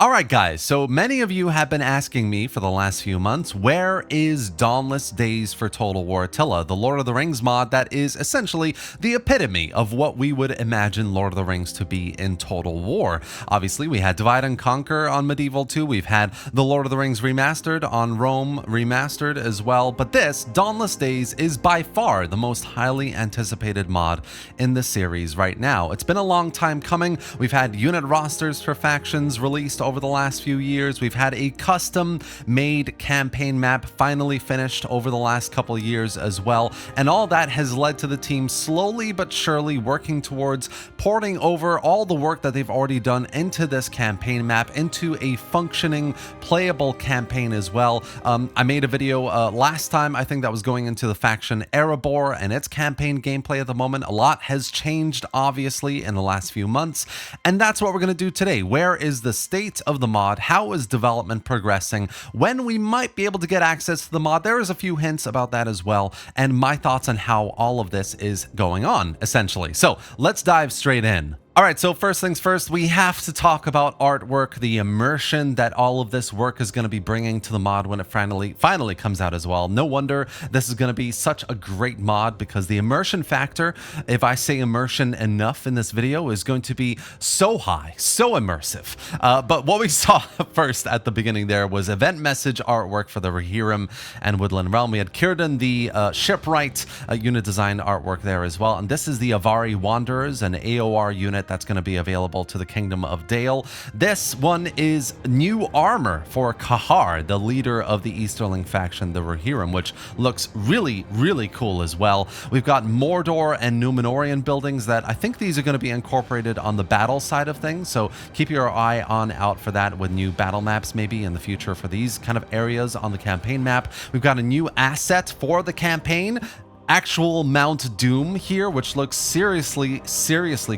Alright guys, so many of you have been asking me for the last few months, where is Dawnless Days for Total War Attila, the Lord of the Rings mod that is essentially the epitome of what we would imagine Lord of the Rings to be in Total War. Obviously, we had Divide and Conquer on Medieval 2, we've had the Lord of the Rings Remastered on Rome Remastered as well, but this, Dawnless Days, is by far the most highly anticipated mod in the series right now. It's been a long time coming. We've had unit rosters for factions released over the last few years. We've had a custom-made campaign map finally finished over the last couple of years as well, and all that has led to the team slowly but surely working towards porting over all the work that they've already done into this campaign map into a functioning, playable campaign as well. I made a video last time, I think, that was going into the faction Erebor and its campaign gameplay at the moment. A lot has changed, obviously, in the last few months, and that's what we're going to do today. Where is the state of the mod? How is development progressing? When we might be able to get access to the mod? There is a few hints about that as well, and my thoughts on how all of this is going on, essentially. So let's dive straight in. Alright, so first things first, we have to talk about artwork, the immersion that all of this work is going to be bringing to the mod when it finally comes out as well. No wonder this is going to be such a great mod, because the immersion factor, if I say immersion enough in this video, is going to be so high, so immersive. But what we saw first at the beginning there was event message artwork for the Rohirrim and Woodland Realm. We had Círdan, the shipwright unit design artwork there as well. And this is the Avari Wanderers, an AOR unit that's going to be available to the Kingdom of Dale. This one is new armor for Kahar, the leader of the Easterling faction, the Rohirrim, which looks really, really cool as well. We've got Mordor and Númenórean buildings that I think these are going to be incorporated on the battle side of things, so keep your eye out for that with new battle maps maybe in the future for these kind of areas on the campaign map. We've got a new asset for the campaign, actual Mount Doom here, which looks seriously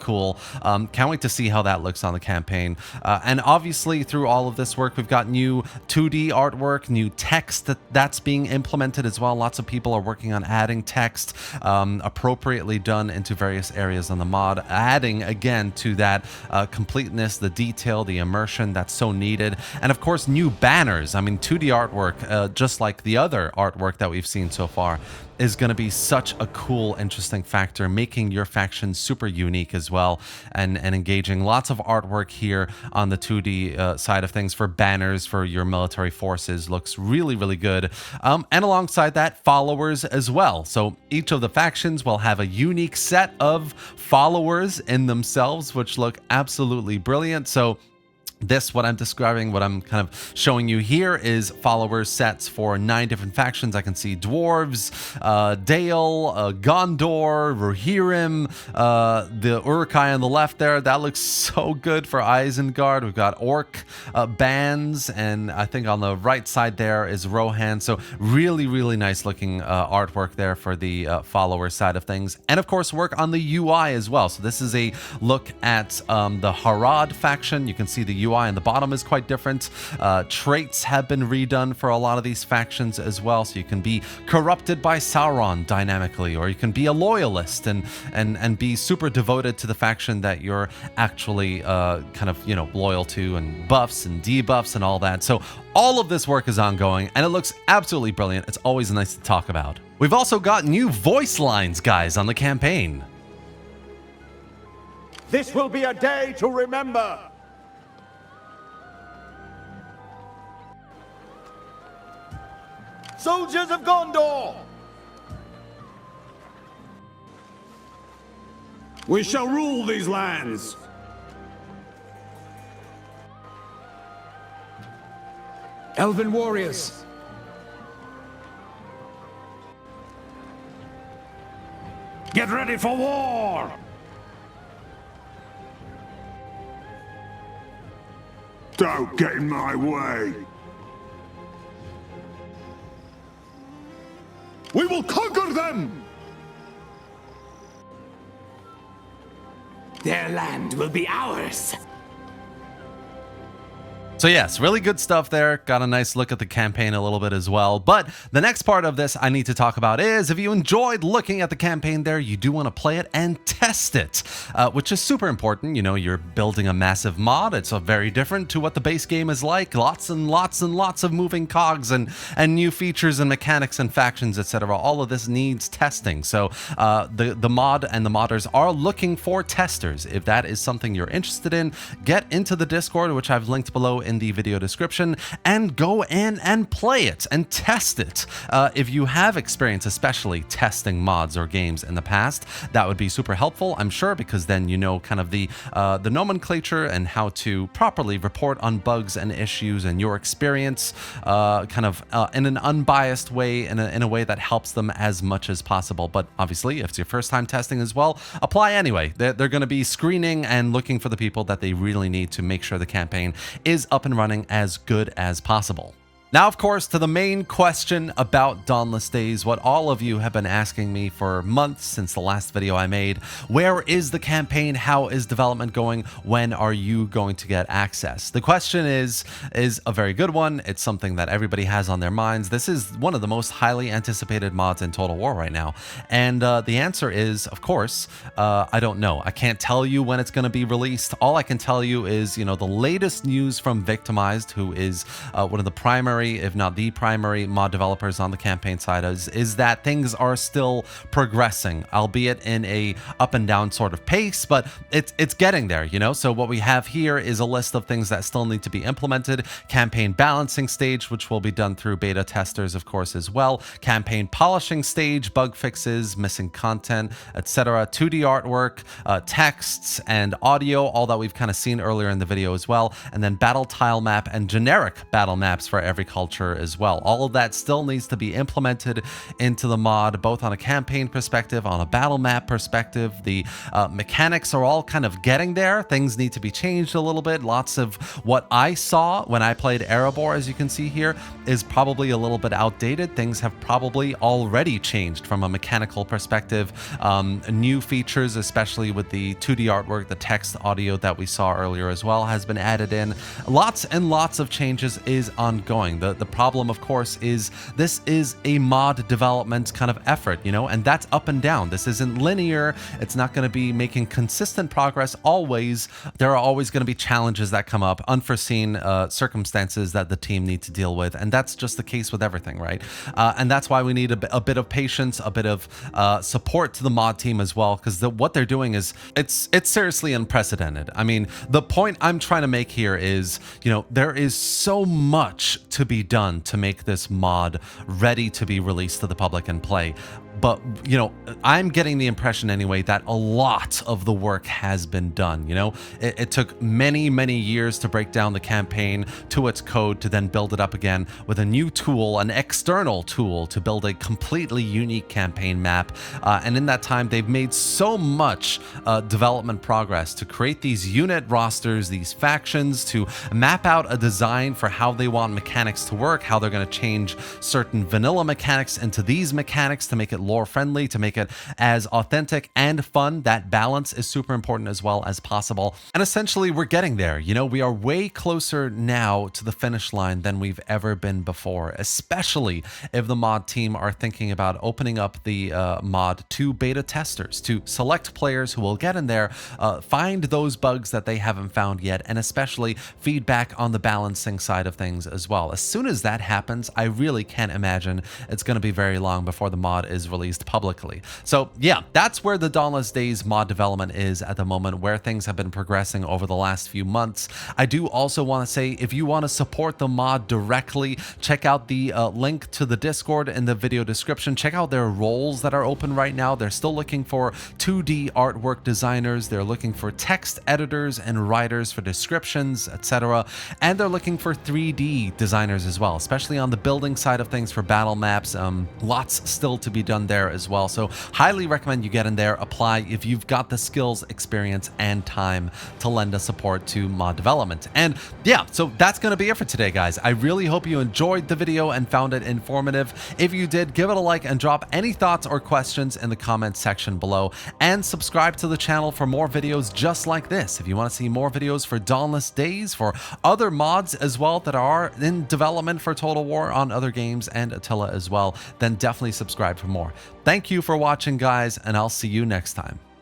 cool. Can't wait to see how that looks on the campaign. And obviously through all of this work, we've got new 2D artwork, new text that's being implemented as well. Lots of people are working on adding text appropriately done into various areas on the mod, adding again to that completeness, the detail, the immersion that's so needed. And of course, new banners. I mean, 2D artwork, just like the other artwork that we've seen so far, is going to be such a cool, interesting factor, making your faction super unique as well, and engaging. Lots of artwork here on the 2D side of things for banners for your military forces. Looks really, really good. And alongside that, followers as well. So each of the factions will have a unique set of followers in themselves, which look absolutely brilliant. So this, what I'm describing, what I'm kind of showing you here, is follower sets for 9 different factions. I can see dwarves, Dale, Gondor, Rohirrim, the Uruk-hai on the left there. That looks so good for Isengard. We've got orc bands, and I think on the right side there is Rohan. So really, really nice looking artwork there for the follower side of things. And of course, work on the UI as well. So this is a look at the Harad faction. You can see the UI and the bottom is quite different. Traits have been redone for a lot of these factions as well, so you can be corrupted by Sauron dynamically, or you can be a loyalist and be super devoted to the faction that you're actually kind of, you know, loyal to, and buffs and debuffs and all that. So all of this work is ongoing, and it looks absolutely brilliant. It's always nice to talk about. We've also got new voice lines, guys, on the campaign. This will be a day to remember. Soldiers of Gondor! We shall rule these lands! Elven warriors! Get ready for war! Don't get in my way! We will conquer them! Their land will be ours! So yes, really good stuff there. Got a nice look at the campaign a little bit as well. But the next part of this I need to talk about is if you enjoyed looking at the campaign there, you do want to play it and test it, which is super important. You know, you're building a massive mod. It's very different to what the base game is like. Lots and lots and lots of moving cogs and new features and mechanics and factions, etc. All of this needs testing. So the mod and the modders are looking for testers. If that is something you're interested in, get into the Discord, which I've linked below in the video description, and go in and play it and test it. If you have experience, especially testing mods or games in the past, that would be super helpful, I'm sure, because then you know kind of the nomenclature and how to properly report on bugs and issues and your experience kind of in an unbiased way, in a way that helps them as much as possible. But obviously, if it's your first time testing as well, apply anyway. They're going to be screening and looking for the people that they really need to make sure the campaign is up and running as good as possible. Now, of course, to the main question about Dawnless Days, what all of you have been asking me for months since the last video I made. Where is the campaign? How is development going? When are you going to get access? The question is a very good one. It's something that everybody has on their minds. This is one of the most highly anticipated mods in Total War right now. And the answer is, of course, I don't know. I can't tell you when it's going to be released. All I can tell you is, you know, the latest news from Victimized, who is one of the primary, if not the primary mod developers on the campaign side, is that things are still progressing, albeit in a up and down sort of pace, but it's getting there, you know? So what we have here is a list of things that still need to be implemented. Campaign balancing stage, which will be done through beta testers, of course, as well. Campaign polishing stage, bug fixes, missing content, etc. 2D artwork, texts and audio, all that we've kind of seen earlier in the video as well. And then battle tile map and generic battle maps for every culture as well. All of that still needs to be implemented into the mod, both on a campaign perspective, on a battle map perspective. The mechanics are all kind of getting there. Things need to be changed a little bit. Lots of what I saw when I played Erebor, as you can see here, is probably a little bit outdated. Things have probably already changed from a mechanical perspective. New features, especially with the 2D artwork, the text, audio that we saw earlier as well, has been added in. Lots and lots of changes is ongoing. The problem, of course, is this is a mod development kind of effort, you know, and that's up and down. This isn't linear. It's not going to be making consistent progress always. There are always going to be challenges that come up, unforeseen circumstances that the team need to deal with, and that's just the case with everything, right? And that's why we need a bit of patience, a bit of support to the mod team as well, because what they're doing is it's seriously unprecedented. I mean, the point I'm trying to make here is, you know, there is so much to be done to make this mod ready to be released to the public and play. But, you know, I'm getting the impression anyway that a lot of the work has been done. You know, it took many, many years to break down the campaign to its code, to then build it up again with a new tool, an external tool, to build a completely unique campaign map. And in that time, they've made so much development progress to create these unit rosters, these factions, to map out a design for how they want mechanics to work, how they're going to change certain vanilla mechanics into these mechanics to make it lore friendly, to make it as authentic and fun. That balance is super important as well as possible. And essentially, we're getting there. You know, we are way closer now to the finish line than we've ever been before, especially if the mod team are thinking about opening up the mod to beta testers, to select players who will get in there, find those bugs that they haven't found yet, and especially feedback on the balancing side of things as well. As soon as that happens, I really can't imagine it's going to be very long before the mod is released publicly. So yeah, that's where the Dawnless Days mod development is at the moment, where things have been progressing over the last few months. I do also want to say, if you want to support the mod directly, check out the link to the Discord in the video description. Check out their roles that are open right now. They're still looking for 2D artwork designers. They're looking for text editors and writers for descriptions, etc. And they're looking for 3D designers as well, especially on the building side of things for battle maps. Lots still to be done fun there as well. So highly recommend you get in there, apply if you've got the skills, experience, and time to lend a support to mod development. And yeah, so that's going to be it for today, guys. I really hope you enjoyed the video and found it informative. If you did, give it a like and drop any thoughts or questions in the comments section below, and subscribe to the channel for more videos just like this. If you want to see more videos for Dawnless Days, for other mods as well that are in development for Total War on other games and Attila as well, then definitely subscribe for more. Thank you for watching, guys, and I'll see you next time.